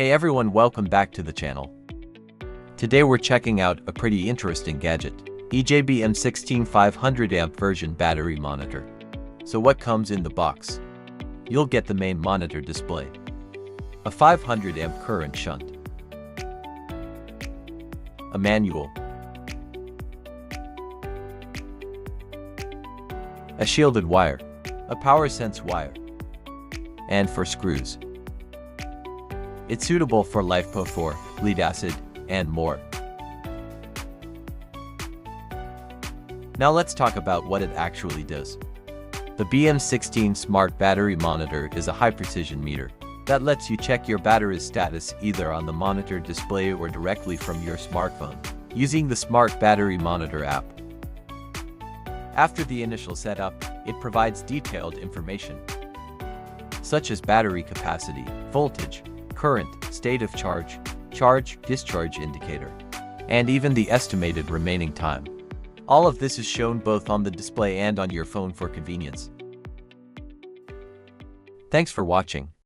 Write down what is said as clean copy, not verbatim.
Hey everyone, welcome back to the channel. Today we're checking out a pretty interesting gadget, EJ-BM16 500 amp version battery monitor. So what comes in the box? You'll get the main monitor display, a 500 amp current shunt, a manual, a shielded wire, a power sense wire, and 4 screws. It's suitable for LiFePO4, lead acid, and more. Now let's talk about what it actually does. The BM16 Smart Battery Monitor is a high-precision meter that lets you check your battery's status either on the monitor display or directly from your smartphone, using the Smart Battery Monitor app. After the initial setup, it provides detailed information, such as battery capacity, voltage, current, state of charge, charge-discharge indicator, and even the estimated remaining time. All of this is shown both on the display and on your phone for convenience. Thanks for watching.